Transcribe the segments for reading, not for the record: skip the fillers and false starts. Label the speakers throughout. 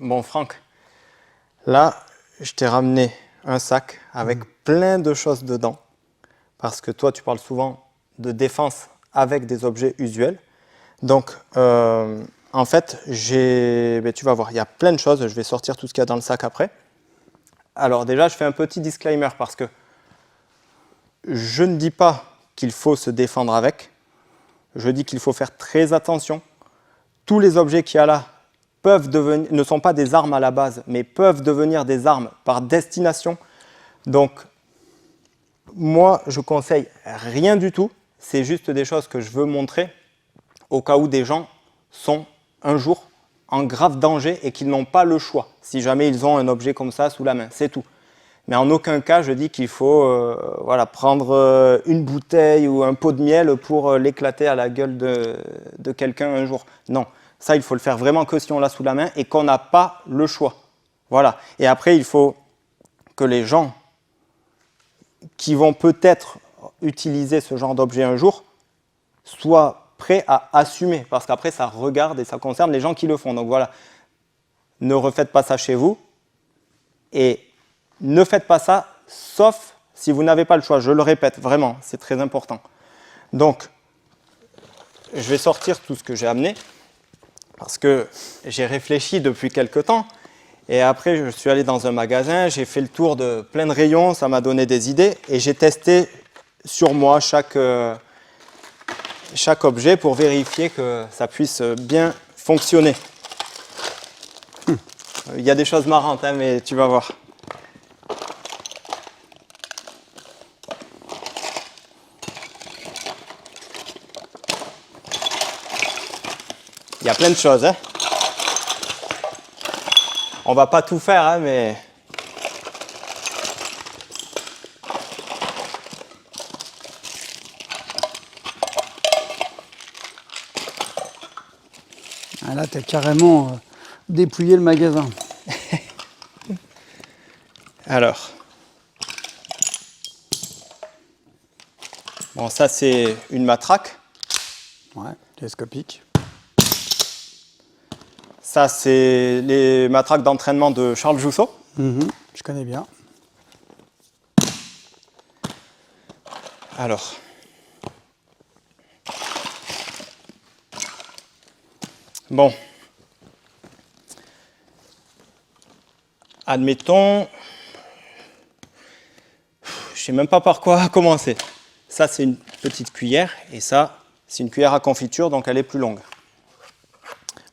Speaker 1: Bon, Franck, là, je t'ai ramené un sac avec plein de choses dedans. Parce que toi, tu parles souvent de défense avec des objets usuels. Donc, en fait, tu vas voir, il y a plein de choses. Je vais sortir tout ce qu'il y a dans le sac après. Alors déjà, je fais un petit disclaimer parce que je ne dis pas qu'il faut se défendre avec. Je dis qu'il faut faire très attention. Tous les objets qu'il y a là ne sont pas des armes à la base, mais peuvent devenir des armes par destination. Donc, moi, je conseille rien du tout. C'est juste des choses que je veux montrer au cas où des gens sont un jour en grave danger et qu'ils n'ont pas le choix. Si jamais ils ont un objet comme ça sous la main, c'est tout. Mais en aucun cas, je dis qu'il faut prendre une bouteille ou un pot de miel pour l'éclater à la gueule de quelqu'un un jour. Non, ça, il faut le faire vraiment que si on l'a sous la main et qu'on n'a pas le choix. Voilà. Et après, il faut que les gens qui vont peut-être utiliser ce genre d'objet un jour soient prêts à assumer. Parce qu'après, ça regarde et ça concerne les gens qui le font. Donc voilà, ne refaites pas ça chez vous. Et ne faites pas ça, sauf si vous n'avez pas le choix. Je le répète, vraiment, c'est très important. Donc, je vais sortir tout ce que j'ai amené, parce que j'ai réfléchi depuis quelque temps. Et après, je suis allé dans un magasin, j'ai fait le tour de plein de rayons, ça m'a donné des idées. Et j'ai testé sur moi chaque objet pour vérifier que ça puisse bien fonctionner. Il y a des choses marrantes, hein, mais tu vas voir. Il y a plein de choses, hein. On va pas tout faire, hein, mais...
Speaker 2: Ah là, tu as carrément dépouillé le magasin.
Speaker 1: Alors... Bon, ça, c'est une matraque.
Speaker 2: Ouais, télescopique.
Speaker 1: Ça, c'est les matraques d'entraînement de Charles Jousseau.
Speaker 2: Je connais bien.
Speaker 1: Alors, bon, admettons, je sais même pas par quoi commencer. Ça, c'est une petite cuillère et ça, c'est une cuillère à confiture, donc elle est plus longue.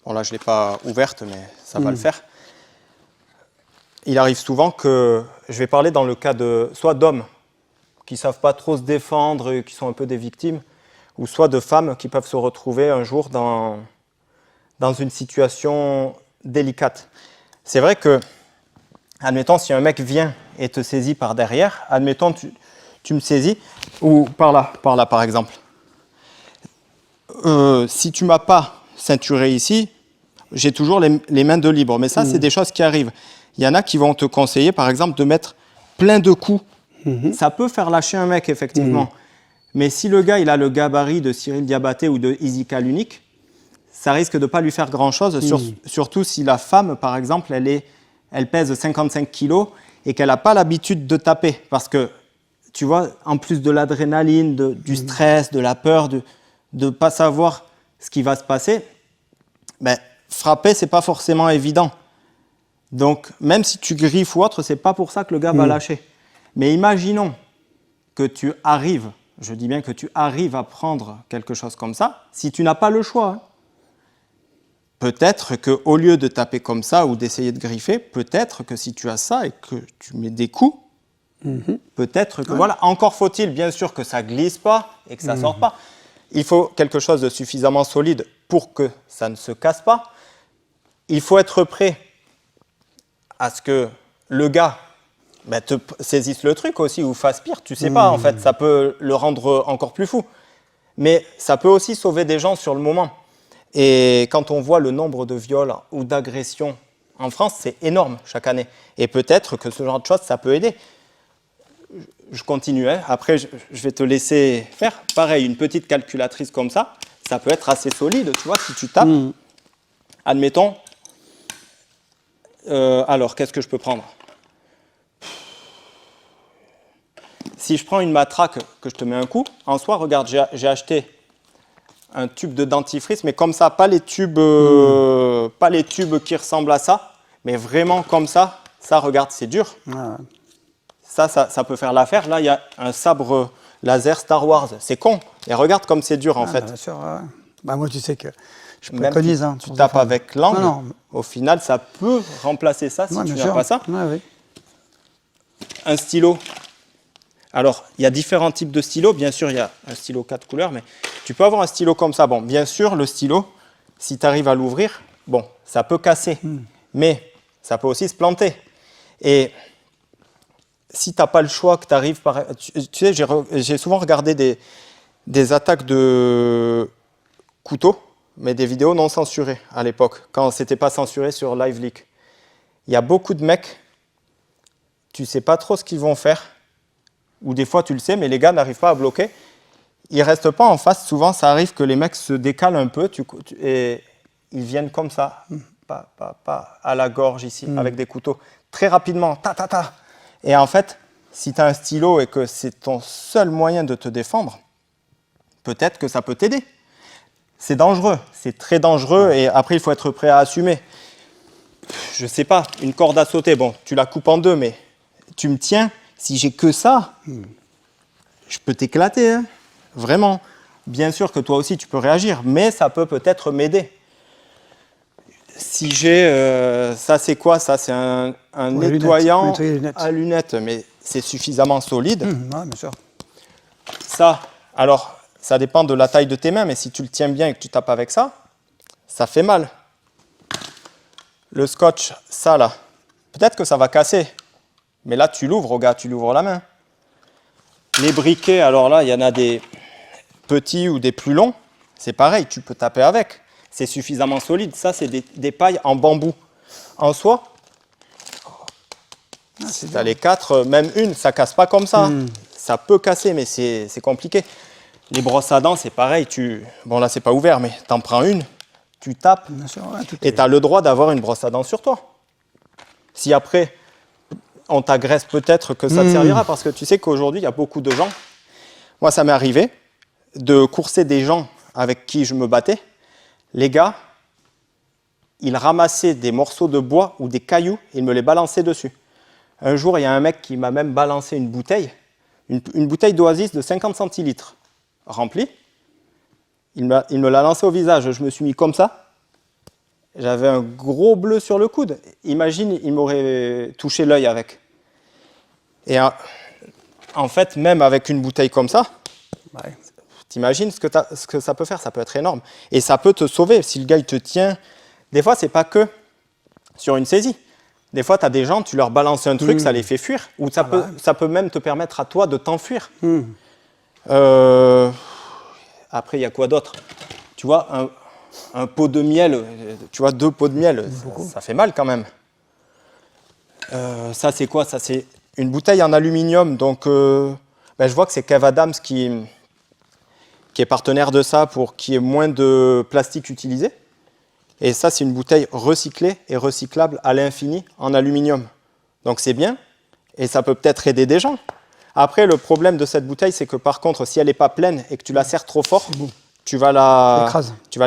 Speaker 1: Bon, là, je ne l'ai pas ouverte, mais ça va le faire. Il arrive souvent que je vais parler dans le cas soit d'hommes qui ne savent pas trop se défendre, qui sont un peu des victimes, ou soit de femmes qui peuvent se retrouver un jour dans une situation délicate. C'est vrai que, admettons, si un mec vient et te saisit par derrière, admettons, tu me saisis, ou par là par exemple. Si tu ne m'as pas ceinturé ici, j'ai toujours les mains de libre. Mais ça, c'est des choses qui arrivent. Il y en a qui vont te conseiller, par exemple, de mettre plein de coups. Ça peut faire lâcher un mec, effectivement. Mais si le gars, il a le gabarit de Cyril Diabaté ou de Izzy Kalunic, ça risque de ne pas lui faire grand-chose, surtout si la femme, par exemple, elle pèse 55 kilos et qu'elle n'a pas l'habitude de taper. Parce que, tu vois, en plus de l'adrénaline, du stress, de la peur, de ne pas savoir ce qui va se passer, ben, frapper, ce n'est pas forcément évident. Donc, même si tu griffes ou autre, ce n'est pas pour ça que le gars va lâcher. Mais imaginons que tu arrives, je dis bien que tu arrives à prendre quelque chose comme ça, si tu n'as pas le choix. Hein. Peut-être qu'au lieu de taper comme ça ou d'essayer de griffer, peut-être que si tu as ça et que tu mets des coups, peut-être que... Voilà, encore faut-il bien sûr que ça glisse pas et que ça sorte pas. Il faut quelque chose de suffisamment solide pour que ça ne se casse pas. Il faut être prêt à ce que le gars te saisisse le truc aussi ou fasse pire. Tu sais pas, en fait, ça peut le rendre encore plus fou. Mais ça peut aussi sauver des gens sur le moment. Et quand on voit le nombre de viols ou d'agressions en France, c'est énorme chaque année. Et peut-être que ce genre de choses, ça peut aider. Je continue, hein. Après je vais te laisser faire. Pareil, une petite calculatrice comme ça peut être assez solide, tu vois, si tu tapes. Admettons, Alors, qu'est-ce que je peux prendre? Si je prends une matraque, que je te mets un coup, en soi, regarde, j'ai acheté un tube de dentifrice, mais comme ça, pas les tubes qui ressemblent à ça, mais vraiment comme ça. Ça, regarde, c'est dur.
Speaker 2: Ah,
Speaker 1: Ça peut faire l'affaire. Là, il y a un sabre laser Star Wars. C'est con. Et regarde comme c'est dur, en fait.
Speaker 2: bien sûr, ouais. Bah, moi, tu sais que je
Speaker 1: Même
Speaker 2: préconise.
Speaker 1: tu tapes avec l'angle.
Speaker 2: Non.
Speaker 1: Au final, ça peut remplacer ça si
Speaker 2: Ouais,
Speaker 1: tu
Speaker 2: bien
Speaker 1: n'as
Speaker 2: sûr.
Speaker 1: pas ça.
Speaker 2: Ouais, oui.
Speaker 1: Un stylo. Alors, il y a différents types de stylos. Bien sûr, il y a un stylo 4 couleurs, mais tu peux avoir un stylo comme ça. Bon, bien sûr, le stylo, si tu arrives à l'ouvrir, bon, ça peut casser, mais ça peut aussi se planter. Et si tu n'as pas le choix, que tu arrives par... Tu sais, j'ai souvent regardé des attaques de couteaux, mais des vidéos non censurées à l'époque, quand c'était pas censuré sur LiveLeak. Il y a beaucoup de mecs, tu sais pas trop ce qu'ils vont faire, ou des fois tu le sais, mais les gars n'arrivent pas à bloquer. Ils restent pas en face. Souvent, ça arrive que les mecs se décalent un peu et ils viennent comme ça, pas à la gorge ici, avec des couteaux, très rapidement, ta. Et en fait, si tu as un stylo et que c'est ton seul moyen de te défendre, peut-être que ça peut t'aider. C'est dangereux, c'est très dangereux, et après, il faut être prêt à assumer. Je sais pas, une corde à sauter, bon, tu la coupes en deux, mais tu me tiens, si j'ai que ça, je peux t'éclater, hein. Vraiment. Bien sûr que toi aussi, tu peux réagir, mais ça peut peut-être m'aider. Si j'ai... ça, c'est quoi? Ça, c'est un nettoyant à lunettes, mais c'est suffisamment solide.
Speaker 2: Ouais, bien sûr.
Speaker 1: Ça, alors, ça dépend de la taille de tes mains, mais si tu le tiens bien et que tu tapes avec ça, ça fait mal. Le scotch, ça là, peut-être que ça va casser, mais là, tu l'ouvres, gars, tu l'ouvres la main. Les briquets, alors là, il y en a des petits ou des plus longs, c'est pareil, tu peux taper avec. C'est suffisamment solide. Ça, c'est des pailles en bambou. En soi, si tu as les 4, même une, ça ne casse pas comme ça. Ça peut casser, mais c'est compliqué. Les brosses à dents, c'est pareil. Bon, là, c'est pas ouvert, mais tu en prends une, tu tapes,
Speaker 2: Bien sûr, ouais,
Speaker 1: et tu as le droit d'avoir une brosse à dents sur toi. Si après, on t'agresse, peut-être que ça te servira, parce que tu sais qu'aujourd'hui, il y a beaucoup de gens. Moi, ça m'est arrivé de courser des gens avec qui je me battais. Les gars, ils ramassaient des morceaux de bois ou des cailloux et ils me les balançaient dessus. Un jour, il y a un mec qui m'a même balancé une bouteille d'Oasis de 50 centilitres remplie. Il me l'a lancé au visage. Je me suis mis comme ça. J'avais un gros bleu sur le coude. Imagine, il m'aurait touché l'œil avec. Et en fait, même avec une bouteille comme ça,
Speaker 2: ouais.
Speaker 1: T'imagines ce que ça peut faire, ça peut être énorme. Et ça peut te sauver si le gars il te tient. Des fois, c'est pas que sur une saisie. Des fois, tu as des gens, tu leur balances un truc, ça les fait fuir. Ou ça peut même te permettre à toi de t'enfuir. Après, il y a quoi d'autre? Tu vois, un pot de miel, tu vois, 2 pots de miel, ça fait mal quand même. Ça, c'est quoi? Ça, c'est une bouteille en aluminium. Donc, je vois que c'est Kev Adams qui est partenaire de ça pour qu'il y ait moins de plastique utilisé. Et ça, c'est une bouteille recyclée et recyclable à l'infini en aluminium. Donc c'est bien, et ça peut peut-être aider des gens. Après, le problème de cette bouteille, c'est que par contre, si elle n'est pas pleine et que tu la serres trop fort, tu vas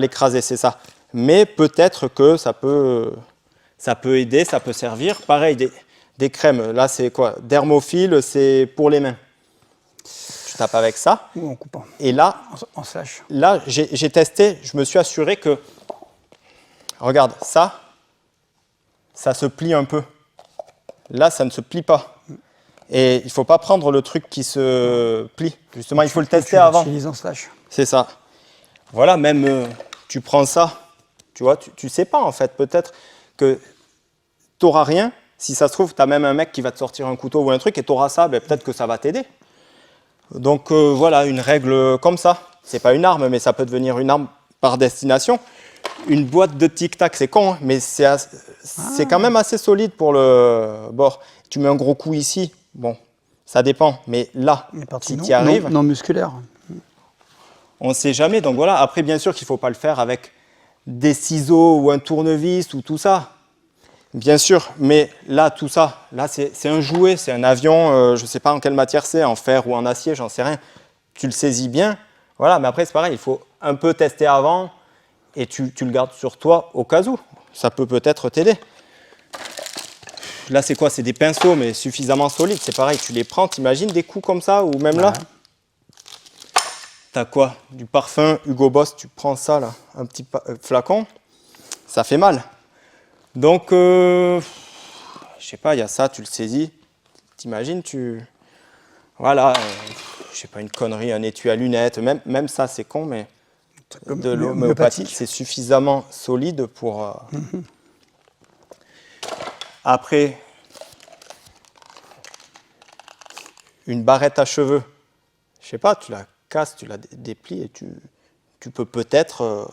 Speaker 1: l'écraser, c'est ça. Mais peut-être que ça peut aider, ça peut servir. Pareil, des crèmes, là c'est quoi? Dermophile, c'est pour les mains. Tu tapes avec ça.
Speaker 2: Ou en coupant.
Speaker 1: Et là,
Speaker 2: en slash.
Speaker 1: Là, j'ai testé, je me suis assuré que, regarde, ça se plie un peu. Là, ça ne se plie pas. Et il ne faut pas prendre le truc qui se plie. Justement, il faut le tester avant.
Speaker 2: Tu utilises en slash.
Speaker 1: C'est ça. Voilà, même tu prends ça, tu vois, tu ne sais pas en fait. Peut-être que tu n'auras rien. Si ça se trouve, tu as même un mec qui va te sortir un couteau ou un truc et tu auras ça, peut-être que ça va t'aider. Donc voilà, une règle comme ça. C'est pas une arme, mais ça peut devenir une arme par destination. Une boîte de tic-tac, c'est con, hein, mais c'est quand même assez solide pour le bord. Tu mets un gros coup ici, bon, ça dépend. Mais là, si tu y arrives...
Speaker 2: Non musculaire.
Speaker 1: On ne sait jamais. Donc voilà, après, bien sûr qu'il ne faut pas le faire avec des ciseaux ou un tournevis ou tout ça. Bien sûr, mais là, tout ça, là, c'est un jouet, c'est un avion, je ne sais pas en quelle matière c'est, en fer ou en acier, j'en sais rien. Tu le saisis bien, voilà, mais après, c'est pareil, il faut un peu tester avant et tu le gardes sur toi au cas où. Ça peut peut-être t'aider. Là, c'est quoi? C'est des pinceaux, mais suffisamment solides. C'est pareil, tu les prends, t'imagines des coups comme ça, ou même là. T'as quoi? Du parfum Hugo Boss, tu prends ça, là, un petit flacon, ça fait mal. Donc, je sais pas, il y a ça, tu le saisis, t'imagines, voilà, je sais pas, une connerie, un étui à lunettes, même ça, c'est con, mais de l'homéopathie, c'est suffisamment solide pour... Après, une barrette à cheveux, je sais pas, tu la casses, tu la déplies et tu peux peut-être...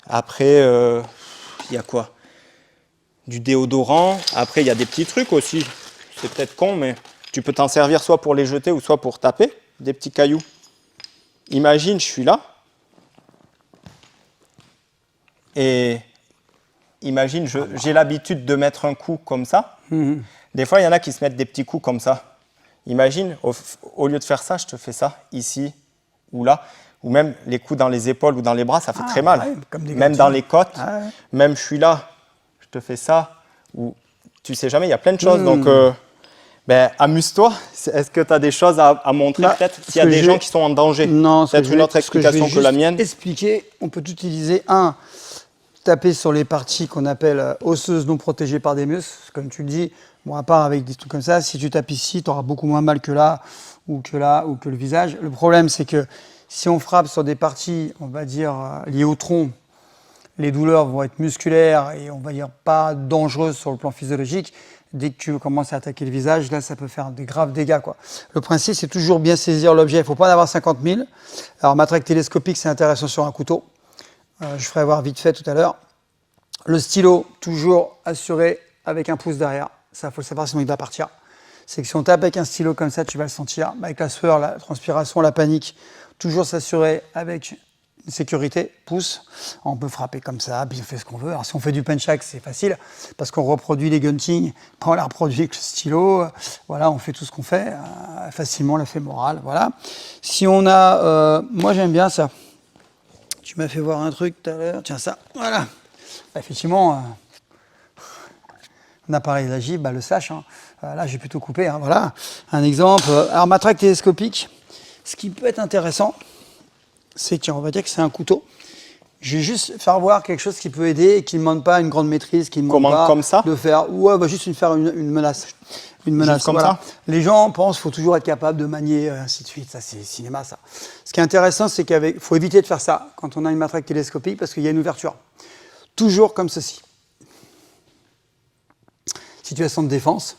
Speaker 1: Après, il y a quoi? Du déodorant. Après, il y a des petits trucs aussi. C'est peut-être con, mais tu peux t'en servir soit pour les jeter ou soit pour taper. Des petits cailloux. Imagine, je suis là. Et imagine, j'ai l'habitude de mettre un coup comme ça. Des fois, il y en a qui se mettent des petits coups comme ça. Imagine, au lieu de faire ça, je te fais ça, ici ou là. Ou même les coups dans les épaules ou dans les bras, ça fait très mal.
Speaker 2: Ouais, comme des
Speaker 1: même dans les côtes,
Speaker 2: ouais.
Speaker 1: Même je suis là, je te fais ça. Ou tu sais jamais, il y a plein de choses. Donc, amuse-toi. Est-ce que tu as des choses à montrer peut-être s'il y a des gens qui sont en danger?
Speaker 2: Non,
Speaker 1: peut-être une autre explication que la mienne.
Speaker 2: Expliquer, on peut utiliser taper sur les parties qu'on appelle osseuses non protégées par des muscles, comme tu le dis. Bon, à part avec des trucs comme ça, si tu tapes ici, tu auras beaucoup moins mal que là ou que le visage. Le problème, c'est que si on frappe sur des parties, on va dire, liées au tronc, les douleurs vont être musculaires et on va dire pas dangereuses sur le plan physiologique. Dès que tu commences à attaquer le visage, là, ça peut faire des graves dégâts, quoi. Le principe, c'est toujours bien saisir l'objet. Il ne faut pas en avoir 50 000. Alors, matraque télescopique, c'est intéressant sur un couteau. Je ferai voir vite fait tout à l'heure. Le stylo, toujours assuré avec un pouce derrière. Ça, il faut le savoir, sinon il va partir. C'est que si on tape avec un stylo comme ça, tu vas le sentir. Avec la sueur, la transpiration, la panique, toujours s'assurer avec une sécurité, pouce. On peut frapper comme ça, puis on fait ce qu'on veut. Alors si on fait du punch-axe, c'est facile, parce qu'on reproduit les guntings, on la reproduit avec le stylo. Voilà, on fait tout ce qu'on fait, facilement, la fémorale, voilà. Si on a... moi, j'aime bien ça. Tu m'as fait voir un truc tout à l'heure. Tiens, ça, voilà. Effectivement, un appareil d'agile, le sache. Hein. Là, j'ai plutôt coupé. Hein, voilà, un exemple. Alors, matraque télescopique, ce qui peut être intéressant, c'est qu'on va dire que c'est un couteau. Je vais juste faire voir quelque chose qui peut aider et qui ne demande pas une grande maîtrise, qui ne demande pas
Speaker 1: comme ça
Speaker 2: de faire... Ouais, juste faire une menace. Une menace,
Speaker 1: juste comme
Speaker 2: voilà.
Speaker 1: ça.
Speaker 2: Les gens pensent qu'il faut toujours être capable de manier, ainsi de suite. Ça, c'est cinéma, ça. Ce qui est intéressant, c'est qu'il faut éviter de faire ça quand on a une matraque télescopique parce qu'il y a une ouverture. Toujours comme ceci. Situation de défense.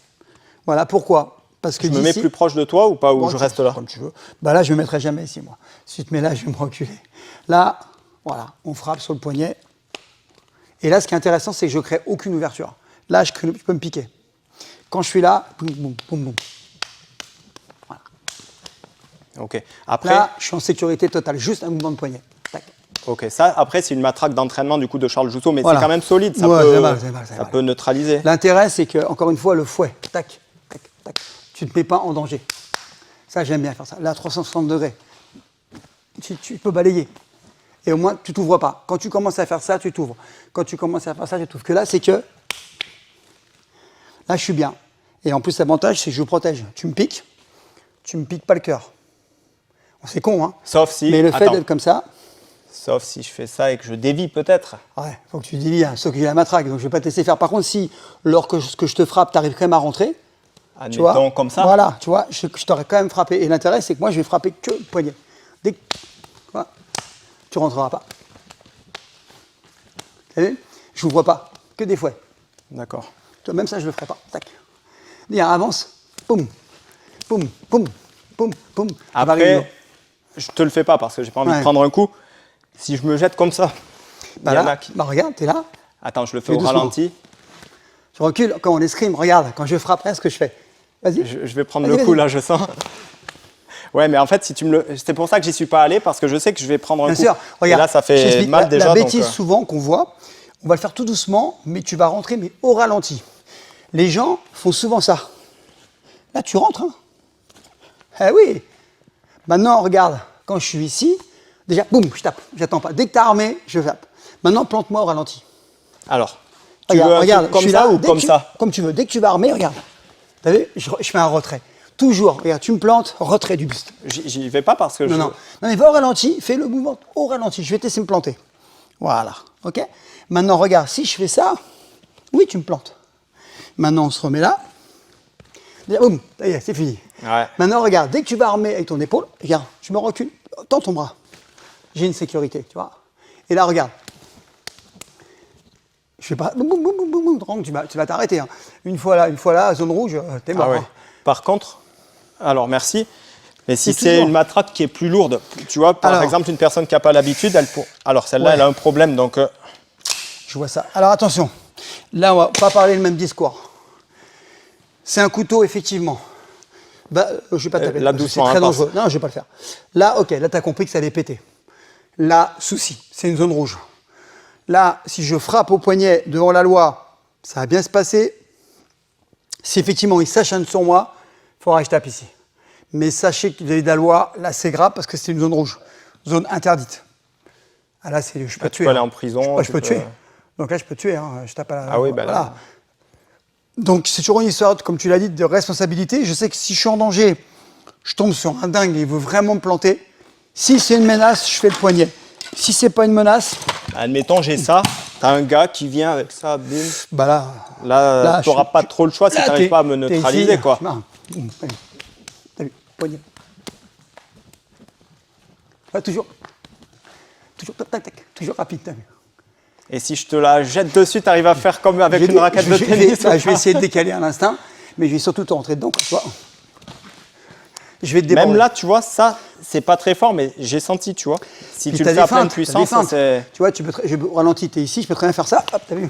Speaker 2: Voilà, pourquoi? Parce que
Speaker 1: je me mets plus proche de toi ou pas, ou je reste là?
Speaker 2: Comme tu veux. Là, je ne me mettrai jamais ici, moi. Si tu te mets là, je vais me reculer. Là, voilà, on frappe sur le poignet. Et là, ce qui est intéressant, c'est que je ne crée aucune ouverture. Là, je peux me piquer. Quand je suis là, boum, boum, boum, boum. Voilà.
Speaker 1: Ok. Après,
Speaker 2: là, je suis en sécurité totale. Juste un mouvement de poignet. Tac.
Speaker 1: Ok, ça, après, c'est une matraque d'entraînement du coup de Charles Jousseau, mais
Speaker 2: voilà.
Speaker 1: C'est quand même solide, ça,
Speaker 2: ça
Speaker 1: peut neutraliser.
Speaker 2: L'intérêt, c'est que, encore une fois, le fouet, tac, tac, tac, tu ne te mets pas en danger. Ça, j'aime bien faire ça. Là, à 360 degrés, tu peux balayer. Et au moins, tu ne t'ouvres pas. Quand tu commences à faire ça, tu t'ouvres. Quand tu commences à faire ça, tu t'ouvres. Que là, c'est que, là, je suis bien. Et en plus, l'avantage, c'est que je protège. Tu me piques pas le cœur. Bon, c'est con, hein.
Speaker 1: Sauf si...
Speaker 2: Mais le fait d'être comme ça...
Speaker 1: Sauf si je fais ça et que je dévie peut-être.
Speaker 2: Ouais, faut que tu dévies, hein, sauf que j'ai la matraque, donc je ne vais pas te laisser faire. Par contre, si, lors que je te frappe, tu arrives quand même à rentrer, tu vois,
Speaker 1: comme ça.
Speaker 2: Voilà, tu vois, je t'aurais quand même frappé. Et l'intérêt, c'est que moi, je vais frapper que le poignet. Dès que tu ne rentreras pas. Vous savez, je n'ouvre pas, que des fouets.
Speaker 1: D'accord.
Speaker 2: Même ça, je ne le ferai pas. Tac. Viens, avance. Boum, boum, boum, boum, boum.
Speaker 1: Après, je ne te le fais pas parce que j'ai pas envie de prendre un coup. Si je me jette comme ça,
Speaker 2: regarde, t'es là.
Speaker 1: Attends, je le fais au ralenti.
Speaker 2: Je recule, quand on escrime, regarde, quand je frappe, ce que je fais. Vas-y.
Speaker 1: Je vais prendre le coup, là, je sens. Ouais, mais en fait, c'est pour ça que j'y suis pas allé, parce que je sais que je vais prendre un coup.
Speaker 2: Bien sûr, regarde.
Speaker 1: Et là, ça fait mal déjà.
Speaker 2: La bêtise souvent qu'on voit, On va le faire tout doucement, mais tu vas rentrer, mais au ralenti. Les gens font souvent ça. Là, tu rentres. Hein. Eh oui. Maintenant, regarde, quand je suis ici, déjà, boum, je tape. J'attends pas. Dès que tu as armé, je tape. Maintenant, plante-moi au ralenti.
Speaker 1: Alors, tu veux un truc comme ça ou comme ça?
Speaker 2: Comme tu veux. Dès que tu vas armer, regarde. T'as vu, je fais un retrait. Toujours, regarde, tu me plantes, retrait du buste.
Speaker 1: J'y vais pas parce que
Speaker 2: non, mais va au ralenti, fais le mouvement au ralenti. Je vais te laisser me planter. Voilà, ok. Maintenant, regarde, si je fais ça, oui, tu me plantes. Maintenant, on se remet là. Boum, ça y est, c'est fini.
Speaker 1: Ouais.
Speaker 2: Maintenant, regarde, dès que tu vas armer avec ton épaule, regarde, je me recule, tends ton bras. J'ai une sécurité, tu vois. Et là, regarde. Je fais pas boum, boum, boum, boum, boum, tu vas t'arrêter. Hein. Une fois là, zone rouge, t'es mort.
Speaker 1: Ah ouais.
Speaker 2: Hein.
Speaker 1: Par contre, alors merci, mais si
Speaker 2: C'est
Speaker 1: c'est
Speaker 2: toujours-
Speaker 1: une matraque qui est plus lourde, tu vois, par
Speaker 2: Alors.
Speaker 1: exemple, une personne qui n'a pas l'habitude, alors celle-là,
Speaker 2: Ouais.
Speaker 1: elle a un problème, donc
Speaker 2: Je vois ça. Alors attention, là, on va pas parler le même discours. C'est un couteau, effectivement. Bah, je vais pas taper.
Speaker 1: là,
Speaker 2: parce que c'est
Speaker 1: doucement,
Speaker 2: très
Speaker 1: hein,
Speaker 2: dangereux. Non, je vais pas le faire. Là, ok, là, tu as compris que ça allait péter. Là, souci, c'est une zone rouge. Là, si je frappe au poignet devant la loi, ça va bien se passer. Si effectivement il s'acharne sur moi, il faudra que je tape ici. Mais sachez que vis-à-vis de la loi, là, c'est grave parce que c'est une zone rouge, zone interdite. Ah là, je peux
Speaker 1: tu
Speaker 2: tuer.
Speaker 1: peux aller
Speaker 2: hein.
Speaker 1: en prison.
Speaker 2: Je peux tuer. Donc là, je peux tuer. Hein. Je tape à la.
Speaker 1: Ah oui, bah là.
Speaker 2: Voilà. Donc c'est toujours une histoire, comme tu l'as dit, de responsabilité. Je sais que si je suis en danger, je tombe sur un dingue et il veut vraiment me planter. Si c'est une menace, je fais le poignet. Si c'est pas une menace,
Speaker 1: Admettons, j'ai ça, t'as un gars qui vient avec ça, boum.
Speaker 2: bah là.
Speaker 1: Là, tu n'auras pas trop le choix si tu n'arrives pas à me
Speaker 2: t'es
Speaker 1: neutraliser,
Speaker 2: ici.
Speaker 1: quoi.
Speaker 2: Non. T'as vu, poignet. Ouais, toujours, tac, tac, tac, toujours rapide, t'as vu.
Speaker 1: Et si je te la jette dessus, tu arrives à faire comme avec une raquette de tennis
Speaker 2: Je vais essayer de décaler à l'instinct, mais je vais surtout te rentrer dedans, quoi. Je vais te déborder.
Speaker 1: Même là, tu vois, ça, c'est pas très fort, mais j'ai senti, tu vois. Si
Speaker 2: Puis
Speaker 1: tu
Speaker 2: t'as
Speaker 1: le fais
Speaker 2: des
Speaker 1: à pleine
Speaker 2: feintes, t'as des
Speaker 1: puissance,
Speaker 2: feintes.
Speaker 1: c'est...
Speaker 2: Tu vois, je ralentis, t'es ici, je peux très bien faire ça, hop, t'as vu.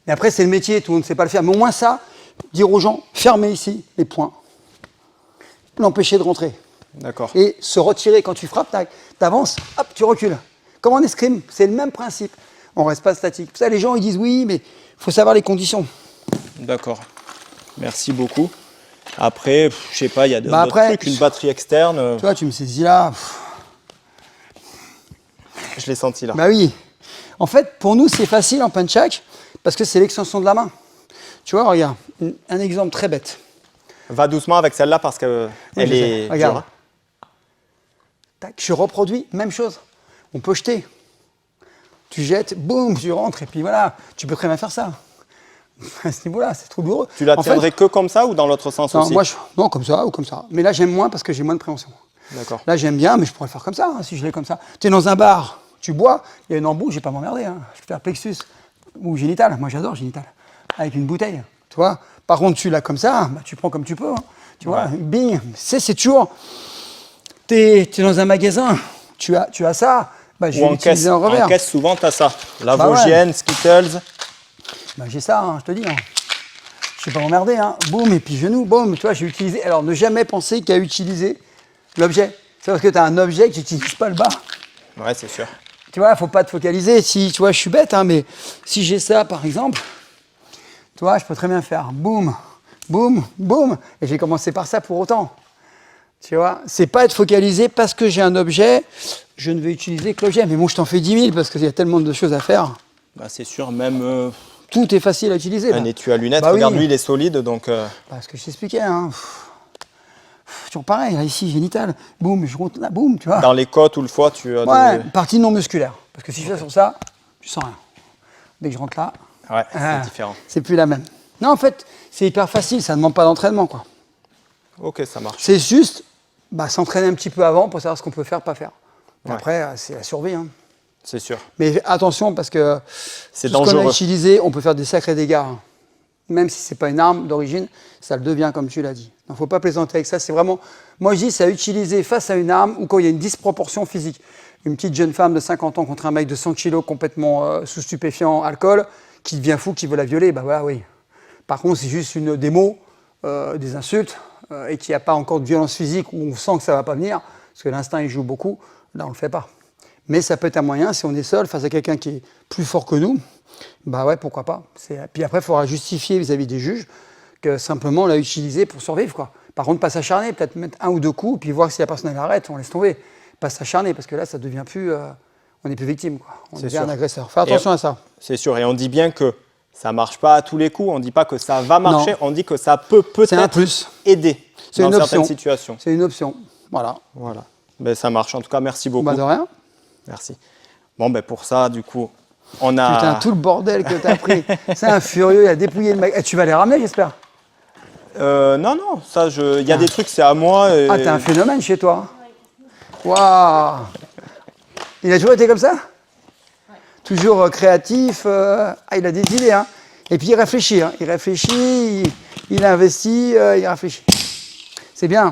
Speaker 2: Et après, c'est le métier, tout le monde ne sait pas le faire. Mais au moins ça, dire aux gens, fermez ici les poings. L'empêcher de rentrer.
Speaker 1: D'accord.
Speaker 2: Et se retirer quand tu frappes, t'avances, hop, tu recules. Comme en escrime, c'est le même principe. On ne reste pas statique. Ça, les gens, ils disent oui, mais il faut savoir les conditions.
Speaker 1: D'accord. Merci beaucoup. Après, je sais pas, il y a d'autres
Speaker 2: après,
Speaker 1: trucs, une batterie externe.
Speaker 2: Tu vois, tu me saisis là.
Speaker 1: Je l'ai senti là.
Speaker 2: Bah oui. En fait, pour nous, c'est facile en punchak parce que c'est l'extension de la main. Tu vois, regarde, un exemple très bête.
Speaker 1: Va doucement avec celle-là parce qu'elle
Speaker 2: Oui, je sais.
Speaker 1: est
Speaker 2: Regarde.
Speaker 1: dure.
Speaker 2: Tac, je reproduis, même chose. On peut jeter. Tu jettes, boum, tu rentres, et puis voilà. Tu peux très bien faire ça. À ce niveau-là, c'est trop douloureux.
Speaker 1: Tu la
Speaker 2: En fait,
Speaker 1: tiendrais que comme ça ou dans l'autre sens
Speaker 2: non,
Speaker 1: aussi?
Speaker 2: non, comme ça ou comme ça. Mais là, j'aime moins parce que j'ai moins de préhension.
Speaker 1: D'accord.
Speaker 2: Là, j'aime bien, mais je pourrais le faire comme ça, hein, si je l'ai comme ça. Tu es dans un bar, tu bois, il y a une embouche, je vais pas m'emmerder. Hein. Je peux faire plexus ou génital. Moi, j'adore génital. Avec une bouteille, tu vois. Par contre, tu l'as comme ça, bah, tu prends comme tu peux. Hein. Tu vois, bing. C'est toujours... Tu es dans un magasin, tu as ça, bah, je
Speaker 1: Ou
Speaker 2: vais
Speaker 1: en caisse.
Speaker 2: utiliser un revers.
Speaker 1: En caisse, souvent, tu as ça. La
Speaker 2: Bah ouais.
Speaker 1: Vosgienne, Skittles.
Speaker 2: Bah, j'ai ça, hein, je te dis. Hein. Je ne vais pas m'emmerder. Hein. Boum, et puis genou, boum. Tu vois, j'ai utilisé. Alors, ne jamais penser qu'à utiliser l'objet. C'est parce que tu as un objet que tu n'utilises pas le bas.
Speaker 1: Ouais, c'est sûr.
Speaker 2: Tu vois, il ne faut pas te focaliser. Si, tu vois, je suis bête, hein, mais si j'ai ça, par exemple, tu vois, je peux très bien faire boum, boum, boum. Et j'ai commencé par ça pour autant. Tu vois, c'est pas être focalisé parce que j'ai un objet, je ne vais utiliser que l'objet. Mais bon, je t'en fais 10 000 parce qu'il y a tellement de choses à faire.
Speaker 1: Bah, c'est sûr, même
Speaker 2: Tout est facile à utiliser.
Speaker 1: un
Speaker 2: là.
Speaker 1: étui à lunettes,
Speaker 2: Bah oui.
Speaker 1: regarde, lui, il est solide, donc...
Speaker 2: Parce que je t'expliquais, hein. Toujours pareil, là, ici, génital. Boum, je rentre là, boum, tu vois.
Speaker 1: Dans les côtes ou le foie, tu as
Speaker 2: Ouais, partie non musculaire. Parce que si je fais sur ça, je sens rien. Dès que je rentre là,
Speaker 1: Ouais,
Speaker 2: ah,
Speaker 1: c'est différent.
Speaker 2: c'est plus la même. Non, en fait, c'est hyper facile, ça ne demande pas d'entraînement, quoi.
Speaker 1: Ok, ça marche.
Speaker 2: C'est juste s'entraîner un petit peu avant pour savoir ce qu'on peut faire, pas faire. Et
Speaker 1: Ouais.
Speaker 2: après, c'est la survie. Hein.
Speaker 1: C'est sûr.
Speaker 2: Mais attention, parce que
Speaker 1: C'est
Speaker 2: tout ce qu'on a
Speaker 1: dangereux.
Speaker 2: utilisé, on peut faire des sacrés dégâts. Hein. Même si ce n'est pas une arme d'origine, ça le devient, comme tu l'as dit. Il ne faut pas plaisanter avec ça. C'est vraiment, moi je dis, c'est à utiliser face à une arme ou quand il y a une disproportion physique. Une petite jeune femme de 50 ans contre un mec de 100 kilos complètement sous stupéfiant, alcool, qui devient fou, qui veut la violer, bah voilà, oui. Par contre, c'est juste des mots, des insultes, et qu'il n'y a pas encore de violence physique où on sent que ça ne va pas venir, parce que l'instinct il joue beaucoup, là on ne le fait pas. Mais ça peut être un moyen, si on est seul face à quelqu'un qui est plus fort que nous, Bah ouais, pourquoi pas. Puis après, il faudra justifier vis-à-vis des juges que simplement on l'a utilisé pour survivre, quoi. Par contre, pas s'acharner, peut-être mettre 1 ou 2 coups, puis voir si la personne elle arrête, on laisse tomber. Pas s'acharner, parce que là, ça devient plus. On n'est plus victime, quoi. On devient un agresseur. Fais attention à ça.
Speaker 1: C'est sûr, et on dit bien que ça ne marche pas à tous les coups, on ne dit pas que ça va marcher,
Speaker 2: Non.
Speaker 1: on dit que ça peut
Speaker 2: C'est un
Speaker 1: peut-être
Speaker 2: plus.
Speaker 1: aider
Speaker 2: C'est
Speaker 1: dans
Speaker 2: une
Speaker 1: certaines
Speaker 2: option.
Speaker 1: situations.
Speaker 2: C'est une option. Voilà.
Speaker 1: Voilà. Ben, ça marche. En tout cas, merci beaucoup.
Speaker 2: Bah de rien.
Speaker 1: Merci. Bon, ben pour ça, du coup, on a...
Speaker 2: Putain, tout le bordel que t'as pris. C'est un furieux, il a dépouillé le mec. Tu vas les ramener, j'espère.
Speaker 1: Non, non, ça, il y a des trucs, c'est à moi. Et...
Speaker 2: Ah, t'es un phénomène chez toi. Waouh. Il a toujours été comme ça? Toujours créatif. Ah, il a des idées, hein. Et puis il réfléchit, hein. Il réfléchit, il investit, il réfléchit. C'est bien.